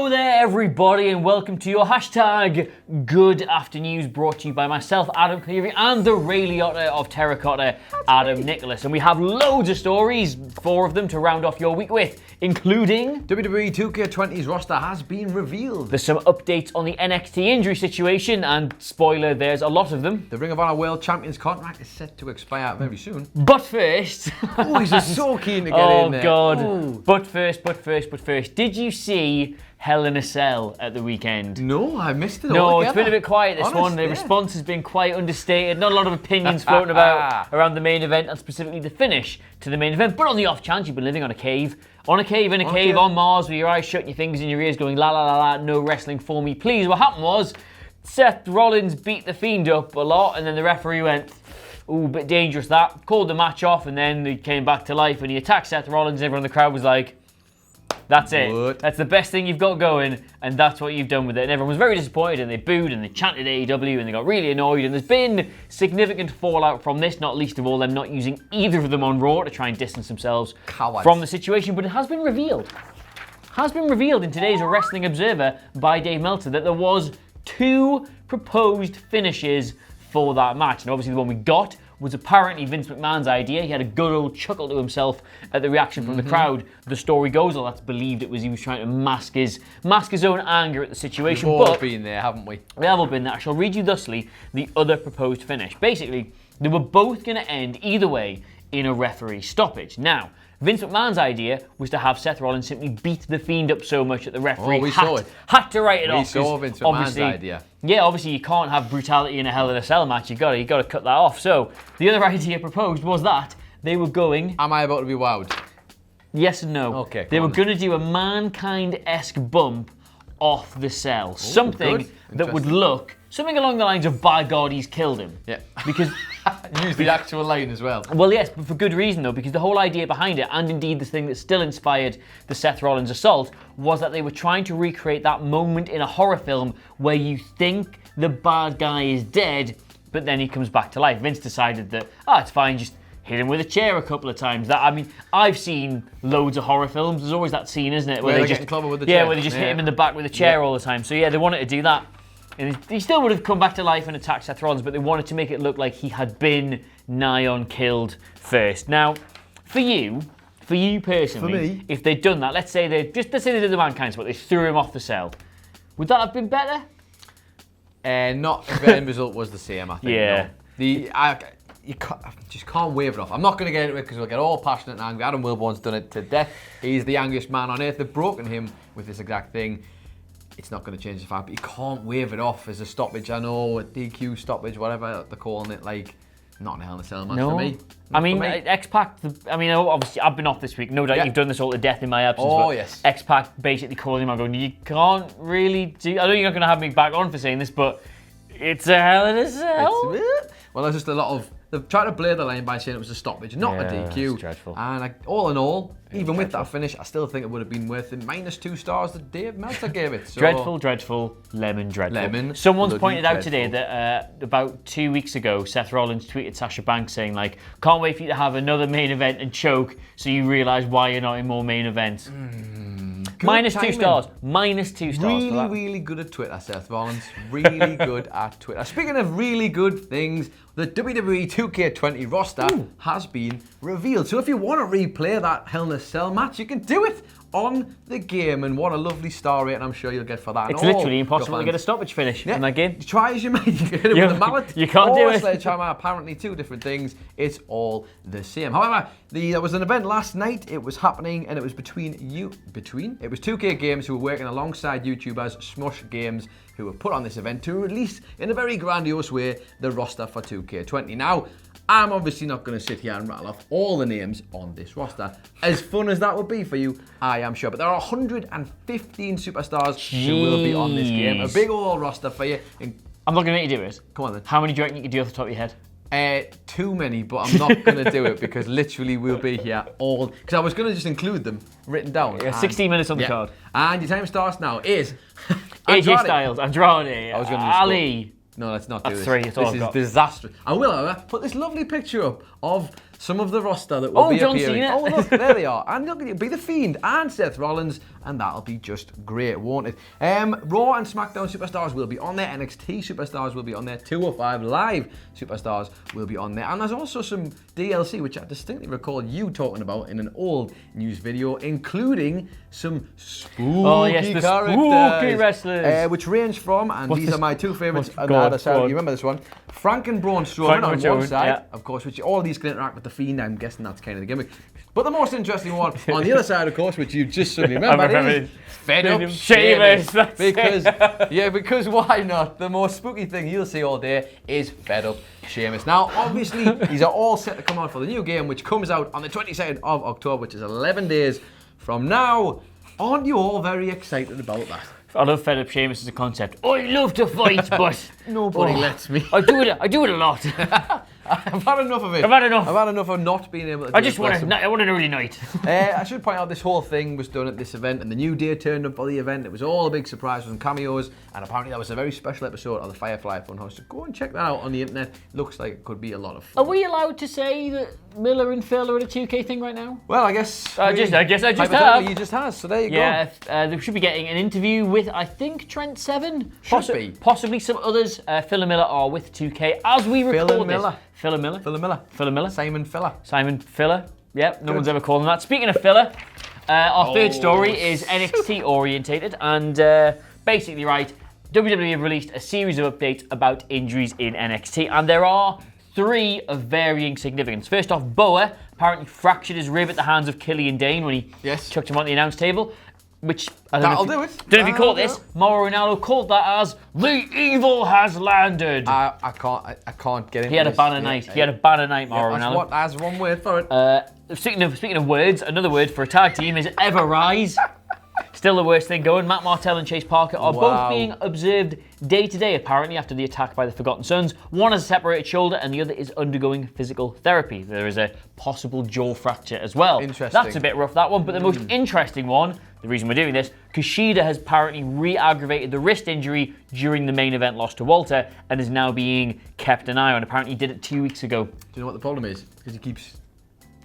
Hello there everybody and welcome to your hashtag Good Afternoons, brought to you by myself, Adam Clery, and the Ray Liotta of Terracotta, Adam Nicholas. And we have loads of stories, 4 of them to round off your week with, including WWE 2K20's roster has been revealed. There's some updates on the NXT injury situation, and spoiler, there's a lot of them. The Ring of Honor World Champion's contract is set to expire very soon. But first... Oh, he's just so keen to get in there. Oh God. Ooh. But first, did you see Hell in a Cell at the weekend? No, I missed it No, altogether. it's been a bit quiet this one. The response has been quite understated. Not a lot of opinions floating about around the main event and specifically the finish to the main event. But on the off chance you've been living on a cave, in a cave on Mars with your eyes shut and your fingers in your ears going la la la la, no wrestling for me please. What happened was Seth Rollins beat the Fiend up a lot and then the referee went, ooh, a bit dangerous that. Called the match off and then he came back to life and he attacked Seth Rollins and everyone in the crowd was like, that's it. What? That's the best thing you've got going, and that's what you've done with it. And everyone was very disappointed, and they booed, and they chanted AEW, and they got really annoyed. And there's been significant fallout from this, not least of all them not using either of them on Raw to try and distance themselves from the situation. But it has been revealed. In today's Wrestling Observer by Dave Meltzer that there was 2 proposed finishes for that match. And obviously the one we got was apparently Vince McMahon's idea. He had a good old chuckle to himself at the reaction from the crowd. The story goes, or that's believed it was he was trying to mask his own anger at the situation. We've all been there, haven't we? We have all been there. I shall read you thusly the other proposed finish. Basically, they were both going to end either way in a referee stoppage. Now, Vince McMahon's idea was to have Seth Rollins simply beat the Fiend up so much that the referee had to write it off. We saw Vince McMahon's idea. Yeah, obviously you can't have brutality in a Hell in a Cell match. You got to cut that off. So the other idea proposed was that they were going. Am I about to be wowed? Yes and no. Okay. They were going to do a Mankind-esque bump off the cell. Ooh, something that would look something along the lines of "By God, he's killed him." Yeah. Because use the actual line as well. Well, yes, but for good reason though, because the whole idea behind it, and indeed the thing that still inspired the Seth Rollins assault, was that they were trying to recreate that moment in a horror film where you think the bad guy is dead, but then he comes back to life. Vince decided that, it's fine, just hit him with a chair a couple of times. I've seen loads of horror films. There's always that scene, isn't it, where they just with the chair. Where they just hit him in the back with a chair all the time. So yeah, they wanted to do that. And he still would have come back to life and attacked Seth Rollins, but they wanted to make it look like he had been nigh on killed first. Now, for you personally, if they'd done that, let's say they did the Mankind spot, they threw him off the cell, would that have been better? Not if the end result was the same, I think. Yeah. No. You just can't wave it off. I'm not going to get into it because we'll get all passionate and angry. Adam Wilborn's done it to death. He's the angriest man on earth. They've broken him with this exact thing. It's not going to change the fact, but you can't wave it off as a stoppage. I know, a DQ stoppage, whatever they're calling it, like, not in a Hell in a Cell match for me. X-Pac, obviously I've been off this week. No doubt you've done this all to death in my absence. Oh, yes. X-Pac basically calling him out going, you can't really do... I know you're not going to have me back on for saying this, but it's a Hell in a Cell. Well, there's just a lot of... They've tried to blur the line by saying it was a stoppage, not a DQ. It's dreadful. And all in all, even with that finish, I still think it would have been worth the -2 stars that Dave Meltzer gave it. So, dreadful, lemon dreadful. Someone's pointed out today that about 2 weeks ago, Seth Rollins tweeted Sasha Banks saying, like, can't wait for you to have another main event and choke so you realise why you're not in more main events. -2 stars. -2 stars. Really good at Twitter, Seth Rollins. Really good at Twitter. Speaking of really good things, the WWE 2K20 roster has been revealed. So if you want to replay that Hell in a Cell match, you can do it on the game. And what a lovely star rate I'm sure you'll get for that. It's literally impossible to get a stoppage finish in that game. Try as you may, you can hit it with a mallet. You can't do it. Sledgehammer, apparently 2 different things. It's all the same. However, there was an event last night. It was happening and it was it was 2K Games who were working alongside YouTubers Smush Games who were put on this event to release in a very grandiose way the roster for 2K20. Now, I'm obviously not going to sit here and rattle off all the names on this roster. As fun as that would be for you, I am sure. But there are 115 superstars who will be on this game. A big old roster for you. I'm not going to make you do it. Come on then. How many do you reckon you could do off the top of your head? Too many, but I'm not going to do it because literally we'll be here all... Because I was going to just include them written down. Yeah, 16 minutes on the card. And your time starts now is... AJ Styles, Andrade, I was going to Ali. No, let's not do this. That's 3, it's all This is disastrous. I will, however, put this lovely picture up of some of the roster that will be John appearing. Cena. Oh, look, there they are. And look, it'll be The Fiend and Seth Rollins, and that'll be just great, won't it? Raw and SmackDown superstars will be on there. NXT superstars will be on there. 205 Live superstars will be on there. And there's also some DLC, which I distinctly recall you talking about in an old news video, including some spooky characters. Spooky wrestlers. Which range from, and these are my two favourites on the God, other side. God. You remember this one? Frank and Braun Strowman on Frank one side, yeah. of course, which all of these can interact with The Fiend. I'm guessing that's kind of the gimmick. But the most interesting one on the other side, of course, which you just suddenly remembered, is Fed Up Sheamus. Because why not? The most spooky thing you'll see all day is Fed Up Sheamus. Now, obviously, these are all set to come out for the new game, which comes out on the 22nd of October, which is 11 days from now. Aren't you all very excited about that? I love Fed Up Sheamus as a concept. I love to fight, but nobody lets me. I do it a lot. I've had enough of it. I've had enough. I've had enough of not being able to do I want an early night. I should point out this whole thing was done at this event, and the New Day turned up for the event. It was all a big surprise with some cameos, and apparently that was a very special episode of the Firefly Funhouse. So go and check that out on the internet. Looks like it could be a lot of fun. Are we allowed to say that Miller and Phil are at a 2K thing right now? Well, I guess I just hypothetically, have. You just has, so there you go. Yeah, they should be getting an interview with, I think, Trent Seven. Should be. Possibly some others. Phil and Miller are with 2K as we record Phil and Miller. Phil and Miller. Phil and Miller. Phil and Miller. Simon Filler. Simon Filler. Yep, no one's ever called him that. Speaking of filler, our third story is NXT orientated, and basically, right, WWE have released a series of updates about injuries in NXT, and there are 3 of varying significance. First off, Boa apparently fractured his rib at the hands of Killian Dane when he chucked him on the announce table, which I don't know if you caught this. Mauro Ranallo called that as the evil has landed. I can't get into He had a banner night. He had a banner night, Mauro Ranallo. That's one word for it. Speaking of words, another word for a tag team is Ever Rise. Still the worst thing going. Matt Martell and Chase Parker are both being observed day to day, apparently, after the attack by the Forgotten Sons. One has a separated shoulder and the other is undergoing physical therapy. There is a possible jaw fracture as well. Interesting. That's a bit rough, that one. But the most interesting one, the reason we're doing this, Kushida has apparently re-aggravated the wrist injury during the main event loss to Walter and is now being kept an eye on. Apparently he did it 2 weeks ago. Do you know what the problem is? Because he keeps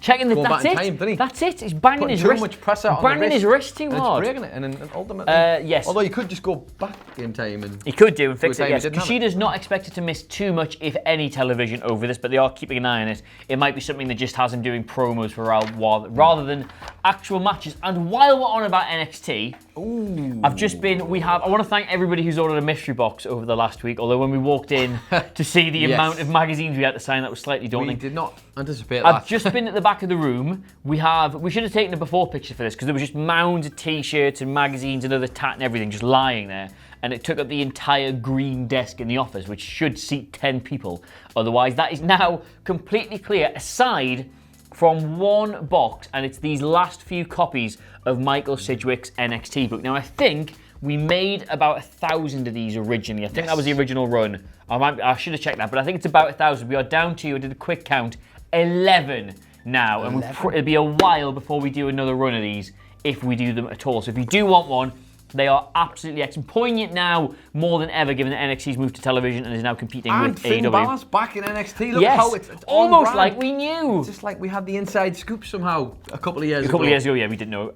checking the going that's back it. in time, doesn't he? That's it. He's banging putting his too wrist. much pressure on banging the wrist, his wrist too and hard. it's breaking it, and then ultimately, yes. Although you could just go back in time and he could do and fix to a it. time Yes, he didn't have it. Kushida's not expected to miss too much, if any, television over this, but they are keeping an eye on it. It might be something that just has him doing promos for a while, rather than actual matches. And while we're on about NXT, I want to thank everybody who's ordered a mystery box over the last week. Although when we walked in to see the amount of magazines we had to sign, that was slightly daunting. we did not anticipate that. I've just been at the back of the room. We should have taken a before picture for this because there was just mounds of t-shirts and magazines and other tat and everything just lying there. And it took up the entire green desk in the office, which should seat 10 people. Otherwise, that is now completely clear, aside from one box, and it's these last few copies of Michael Sidgwick's NXT book. Now, I think we made about 1,000 of these originally. I think that was the original run. I should have checked that, but I think it's about 1,000. We are down to, I did a quick count, 11 now. 11? And it'll be a while before we do another run of these, if we do them at all. So if you do want one, they are absolutely excellent. Poignant now more than ever, given that NXT's moved to television and is now competing with Finn AEW. Balor's back in NXT. Look how it's almost like we knew. It's just like we had the inside scoop somehow a couple of years ago. A couple of years ago, yeah, we didn't know.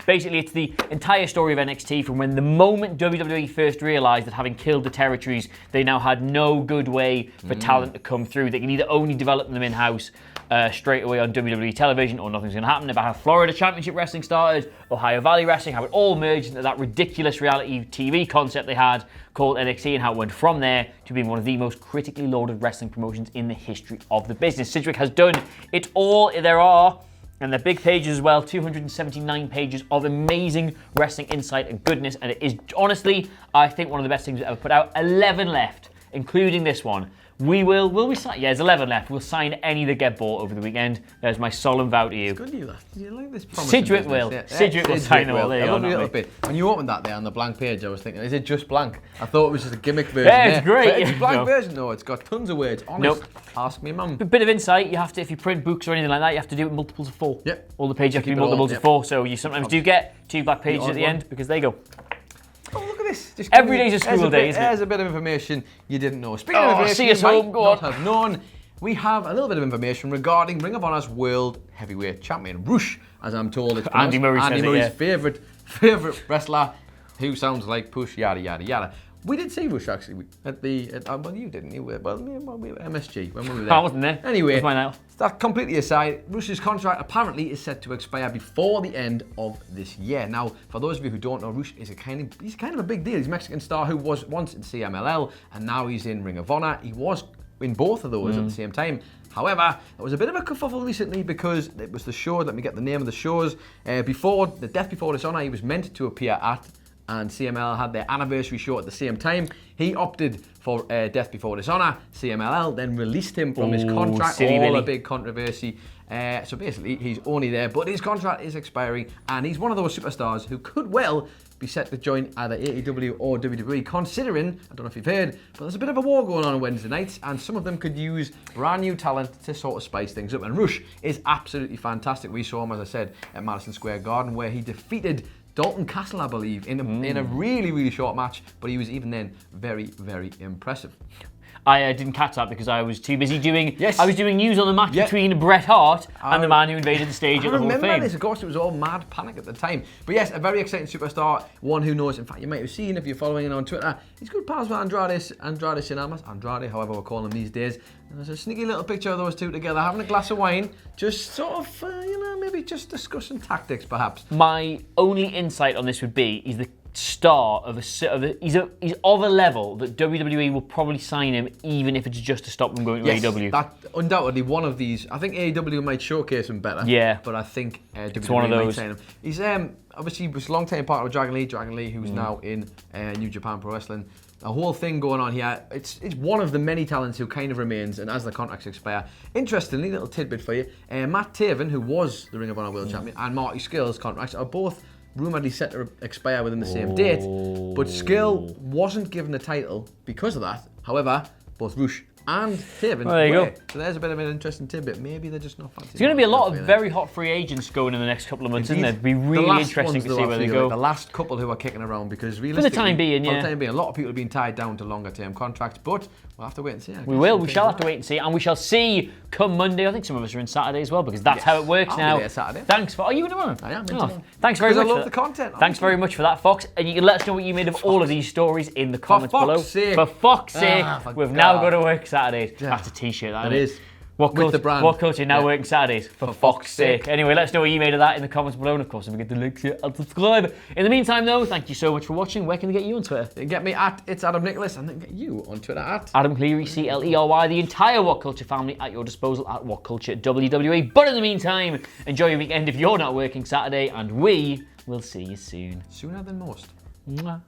Basically, it's the entire story of NXT from when the moment WWE first realised that having killed the territories, they now had no good way for talent to come through. They can either only develop them in-house straight away on WWE television, or nothing's going to happen. About how Florida Championship Wrestling started, Ohio Valley Wrestling, how it all merged into that ridiculous reality TV concept they had called NXT, and how it went from there to being one of the most critically lauded wrestling promotions in the history of the business. Sidgwick has done it all. There are, and they're big pages as well, 279 pages of amazing wrestling insight and goodness, and it is honestly, I think, one of the best things we've ever put out. 11 left, including this one. Will we sign? Yeah, there's 11 left. We'll sign any that get bought over the weekend. There's my solemn vow to you. It's good to you, that. You like this promise. Sidgwick will. Yeah. Sidgwick will sign them all. There you go. Little bit. When you opened that there on the blank page, I was thinking, is it just blank? I thought it was just a gimmick version. Yeah, it's great. But it's a blank version. No, it's got tons of words. Honest. Nope. Ask me, mum. A bit of insight. You have to, if you print books or anything like that, you have to do it multiples of 4. Yep. All the pages have to be multiples of 4. So you sometimes do get 2 black pages at the end because they go. Oh, look at this. Just Every day's a school day, isn't it? There's a bit of information you didn't know. Speaking of information see us you home, might go not on. have known, we have a little bit of information regarding Ring of Honor's World Heavyweight Champion, Rush, as I'm told it's pronounced. Andy Murray says Andy it, Murray's yeah. favourite wrestler, who sounds like Push, yada, yada, yada. We did see Rush, actually, well, you didn't, you were, well, we were MSG, when we were there. I wasn't there. Anyway, That's mine now. that completely aside, Rush's contract apparently is set to expire before the end of this year. Now, for those of you who don't know, Rush is he's kind of a big deal. He's a Mexican star who was once in CMLL, and now he's in Ring of Honor. He was in both of those at the same time. However, there was a bit of a kerfuffle recently because it was the show, let me get the name of the shows, before the Death Before Dishonor he was meant to appear at, and CMLL had their anniversary show at the same time. He opted for Death Before Dishonor. CMLL then released him from his contract. A big controversy. So basically, he's only there, but his contract is expiring, and he's one of those superstars who could well be set to join either AEW or WWE, considering, I don't know if you've heard, but there's a bit of a war going on Wednesday nights, and some of them could use brand new talent to sort of spice things up. And Rush is absolutely fantastic. We saw him, as I said, at Madison Square Garden, where he defeated Dalton Castle, I believe, in a really, really short match, but he was even then very, very impressive. I didn't catch that because I was too busy doing. Yes. I was doing news on the match between Bret Hart and the man who invaded the stage at the Hall of Fame. This, of course, it was all mad panic at the time. But yes, a very exciting superstar, one who knows. In fact, you might have seen if you're following him on Twitter. He's good pals with Andrade Cien, Andrade, however we're calling him these days. And there's a sneaky little picture of those two together having a glass of wine, just sort of, maybe just discussing tactics, perhaps. My only insight on this would be he's the star of he's of a level that WWE will probably sign him even if it's just to stop him going to AEW. That undoubtedly one of these. I think AEW might showcase him better. Yeah, but I think WWE one of might those. sign him. He's obviously was a long time part of Dragon Lee, who's now in New Japan Pro Wrestling. A whole thing going on here. It's one of the many talents who kind of remains, and as the contracts expire, interestingly, little tidbit for you, Matt Taven, who was the Ring of Honor World Champion, and Marty Skill's contracts are both rumouredly set to expire within the same date, but Skill wasn't given the title because of that. However, both Rush and Taven there you go. So there's a bit of an interesting tidbit. Maybe they're just not fancy. There's going to be a lot of very hot free agents going in the next couple of months, isn't there? It'd be really interesting to see where they go. The last couple who are kicking around, because realistically, for the time being, a lot of people have been tied down to longer term contracts, but we'll have to wait and see. We shall have to wait and see, and we shall see come Monday. I think some of us are in Saturday as well, because that's how it works now. I'll be there Saturday. Thanks for. Are you in tomorrow? I am in tomorrow. Thanks very much. I love the content. Thanks very much for that, Fox. And you can let us know what you made of all of these stories in the comments below. For fuck's sake, we've now got to work Saturdays. That's a t-shirt, that is. WhatCulture now working Saturdays, for fuck's sake. Anyway, let us know what you made of that in the comments below, and of course, don't forget to like, share, and subscribe. In the meantime, though, thank you so much for watching. Where can they get you on Twitter? They can get me at It's Adam Nicholas, and then get you on Twitter at Adam Clery, CLERY. The entire WhatCulture family at your disposal at WhatCulture WWE. But in the meantime, enjoy your weekend if you're not working Saturday, and we will see you soon. Sooner than most. Mwah.